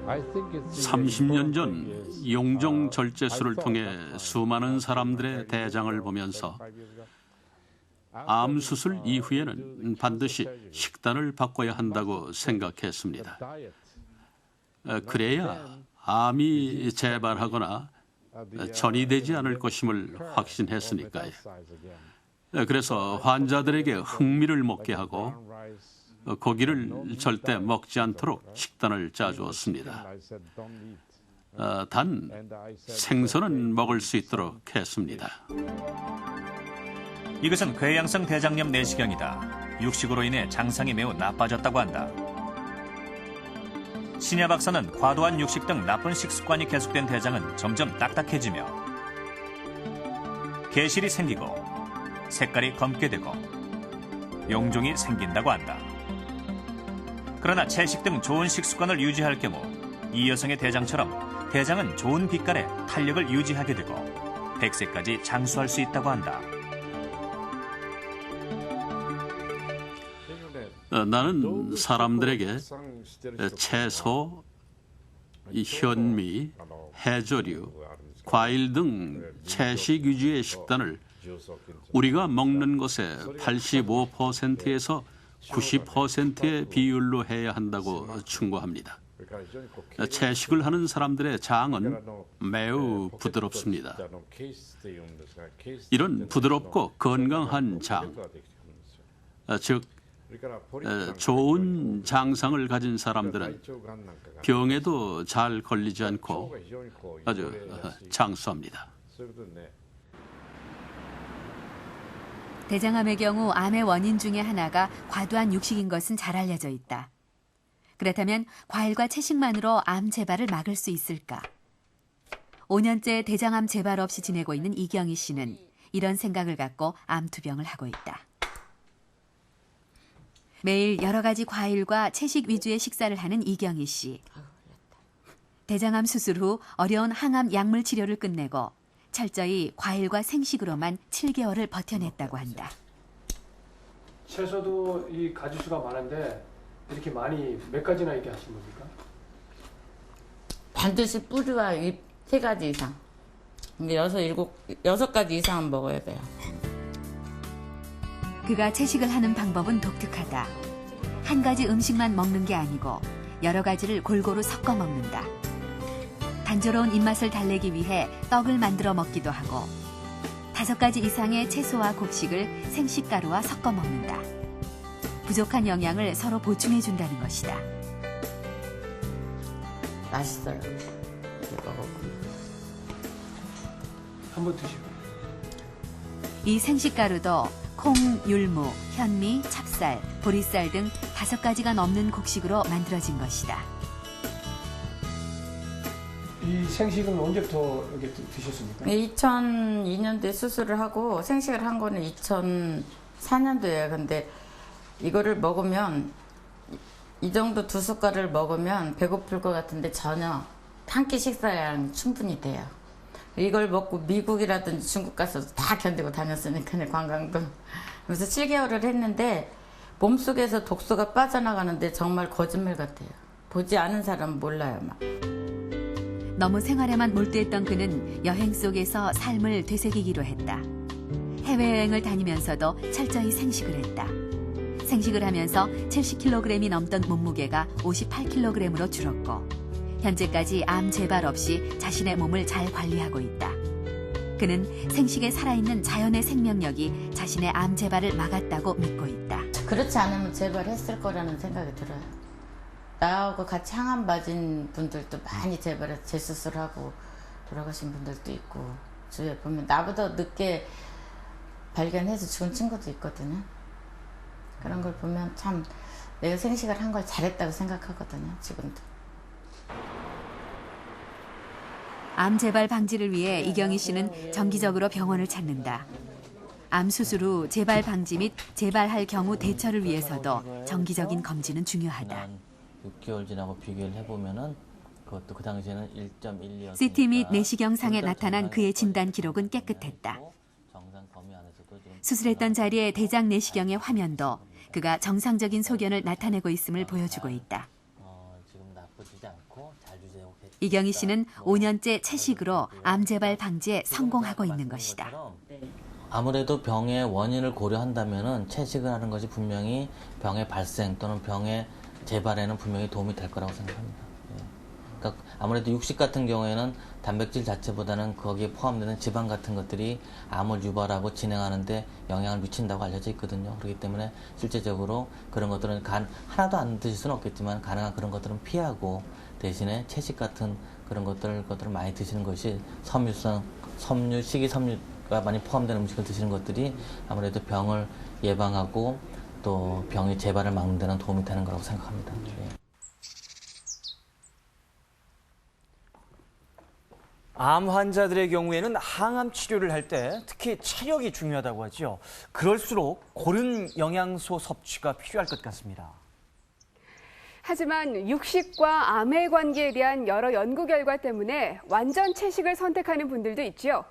30년 전 용종 절제술을 통해 수많은 사람들의 대장을 보면서 암 수술 이후에는 반드시 식단을 바꿔야 한다고 생각했습니다. 그래야 암이 재발하거나 전이 되지 않을 것임을 확신했으니까요. 그래서 환자들에게 흥미를 먹게 하고 고기를 절대 먹지 않도록 식단을 짜주었습니다. 단 생선은 먹을 수 있도록 했습니다. 이것은 궤양성 대장염 내시경이다. 육식으로 인해 장상이 매우 나빠졌다고 한다. 신야 박사는 과도한 육식 등 나쁜 식습관이 계속된 대장은 점점 딱딱해지며 개실이 생기고 색깔이 검게 되고 용종이 생긴다고 한다. 그러나 채식 등 좋은 식습관을 유지할 경우 이 여성의 대장처럼 대장은 좋은 빛깔의 탄력을 유지하게 되고 100세까지 장수할 수 있다고 한다. 나는 사람들에게 채소, 현미, 해조류, 과일 등 채식 위주의 식단을 우리가 먹는 것의 85%에서 90%의 비율로 해야 한다고 충고합니다. 채식을 하는 사람들의 장은 매우 부드럽습니다. 이런 부드럽고 건강한 장, 즉 좋은 장상을 가진 사람들은 병에도 잘 걸리지 않고 아주 장수합니다. 대장암의 경우 암의 원인 중에 하나가 과도한 육식인 것은 잘 알려져 있다. 그렇다면 과일과 채식만으로 암 재발을 막을 수 있을까? 5년째 대장암 재발 없이 지내고 있는 이경희 씨는 이런 생각을 갖고 암 투병을 하고 있다. 매일 여러 가지 과일과 채식 위주의 식사를 하는 이경희 씨. 대장암 수술 후 어려운 항암 약물 치료를 끝내고 철저히 과일과 생식으로만 7개월을 버텨냈다고 한다. 채소도 이 가지수가 많은데 이렇게 많이 몇 가지나 이렇게 하신 겁니까? 반드시 뿌리와 잎 3가지 이상. 근데 6가지 이상은 먹어야 돼요. 그가 채식을 하는 방법은 독특하다. 한 가지 음식만 먹는 게 아니고 여러 가지를 골고루 섞어 먹는다. 단조로운 입맛을 달래기 위해 떡을 만들어 먹기도 하고 5가지 이상의 채소와 곡식을 생식가루와 섞어 먹는다. 부족한 영양을 서로 보충해 준다는 것이다. 맛있어요. 이렇게 먹어보면. 한번 드시고. 이 생식가루도 콩, 율무, 현미, 찹쌀, 보리쌀 등 5가지가 넘는 곡식으로 만들어진 것이다. 이 생식은 언제부터 이렇게 드셨습니까? 2002년도에 수술을 하고 생식을 한 거는 2004년도예요. 근데 이거를 먹으면 이 정도 2숟갈을 먹으면 배고플 것 같은데 전혀 한 끼 식사량 충분히 돼요. 이걸 먹고 미국이라든지 중국 가서 다 견디고 다녔으니까 관광도. 그래서 7개월을 했는데 몸속에서 독소가 빠져나가는데 정말 거짓말 같아요. 보지 않은 사람은 몰라요. 막. 너무 생활에만 몰두했던 그는 여행 속에서 삶을 되새기기로 했다. 해외여행을 다니면서도 철저히 생식을 했다. 생식을 하면서 70kg이 넘던 몸무게가 58kg으로 줄었고 현재까지 암 재발 없이 자신의 몸을 잘 관리하고 있다. 그는 생식에 살아있는 자연의 생명력이 자신의 암 재발을 막았다고 믿고 있다. 그렇지 않으면 재발했을 거라는 생각이 들어요. 나하고 같이 항암 맞은 분들도 많이 재발해서 재수술하고 돌아가신 분들도 있고 주위에 보면 나보다 늦게 발견해서 죽은 친구도 있거든요. 그런 걸 보면 참 내가 생식을 한 걸 잘했다고 생각하거든요. 지금도. 암 재발 방지를 위해 이경희 씨는 정기적으로 병원을 찾는다. 암 수술 후 재발 방지 및 재발할 경우 대처를 위해서도 정기적인 검진은 중요하다. 6개월 지나고 비교를 해보면은 그것도 그 당시에는 1.12였으니까 CT 및 내시경상에 나타난 그의 진단 기록은 깨끗했다. 수술했던 자리의 대장 내시경의 화면도 그가 정상적인 소견을 나타내고 있음을 보여주고 있다. 지금 나쁘지 않고 않고 잘 유지하고 이경희 씨는 5년째 채식으로 암 재발 방지에 성공하고 있는 것이다. 아무래도 병의 원인을 고려한다면은 채식을 하는 것이 분명히 병의 발생 또는 병의 재발에는 분명히 도움이 될 거라고 생각합니다. 예. 그러니까 아무래도 육식 같은 경우에는 단백질 자체보다는 거기에 포함되는 지방 같은 것들이 암을 유발하고 진행하는데 영향을 미친다고 알려져 있거든요. 그렇기 때문에 실제적으로 그런 것들은 하나도 안 드실 수는 없겠지만 가능한 그런 것들은 피하고 대신에 채식 같은 그런 것들을 많이 드시는 것이 섬유, 식이섬유가 많이 포함된 음식을 드시는 것들이 아무래도 병을 예방하고 또 병의 재발을 막는 데는 도움이 되는 거라고 생각합니다. 예. 암 환자들의 경우에는 항암 치료를 할 때 특히 체력이 중요하다고 하죠. 그럴수록 고른 영양소 섭취가 필요할 것 같습니다. 하지만 육식과 암의 관계에 대한 여러 연구 결과 때문에 완전 채식을 선택하는 분들도 있죠.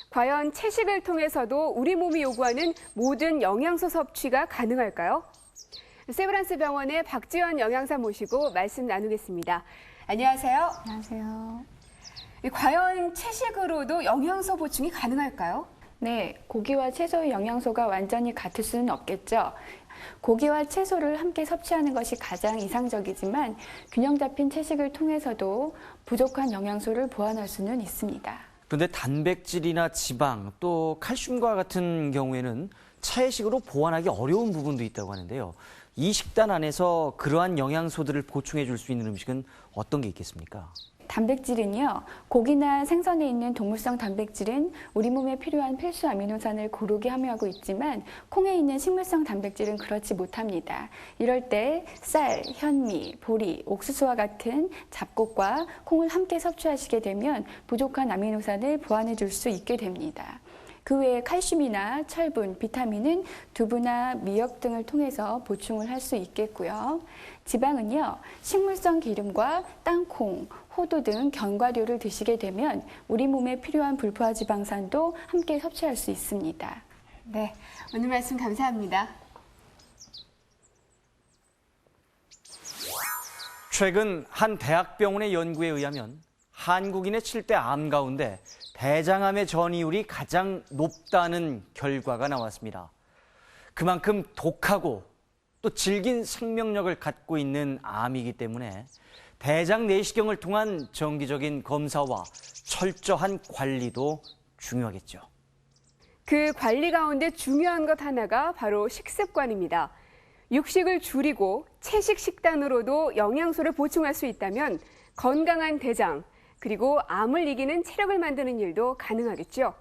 과연 채식을 통해서도 우리 몸이 요구하는 모든 영양소 섭취가 가능할까요? 세브란스 병원의 박지연 영양사 모시고 말씀 나누겠습니다. 안녕하세요. 안녕하세요. 과연 채식으로도 영양소 보충이 가능할까요? 네, 고기와 채소의 영양소가 완전히 같을 수는 없겠죠. 고기와 채소를 함께 섭취하는 것이 가장 이상적이지만 균형 잡힌 채식을 통해서도 부족한 영양소를 보완할 수는 있습니다. 그런데 단백질이나 지방 또 칼슘과 같은 경우에는 차례식으로 보완하기 어려운 부분도 있다고 하는데요. 이 식단 안에서 그러한 영양소들을 보충해 줄 수 있는 음식은 어떤 게 있겠습니까? 단백질은요, 고기나 생선에 있는 동물성 단백질은 우리 몸에 필요한 필수 아미노산을 고르게 함유하고 있지만 콩에 있는 식물성 단백질은 그렇지 못합니다. 이럴 때 쌀, 현미, 보리, 옥수수와 같은 잡곡과 콩을 함께 섭취하시게 되면 부족한 아미노산을 보완해 줄 수 있게 됩니다. 그 외에 칼슘이나 철분, 비타민은 두부나 미역 등을 통해서 보충을 할 수 있겠고요. 지방은요, 식물성 기름과 땅콩, 호두 등 견과류를 드시게 되면 우리 몸에 필요한 불포화 지방산도 함께 섭취할 수 있습니다. 네, 오늘 말씀 감사합니다. 최근 한 대학병원의 연구에 의하면 한국인의 7대 암 가운데 대장암의 전이율이 가장 높다는 결과가 나왔습니다. 그만큼 독하고 또 질긴 생명력을 갖고 있는 암이기 때문에 대장 내시경을 통한 정기적인 검사와 철저한 관리도 중요하겠죠. 그 관리 가운데 중요한 것 하나가 바로 식습관입니다. 육식을 줄이고 채식 식단으로도 영양소를 보충할 수 있다면 건강한 대장, 그리고 암을 이기는 체력을 만드는 일도 가능하겠죠.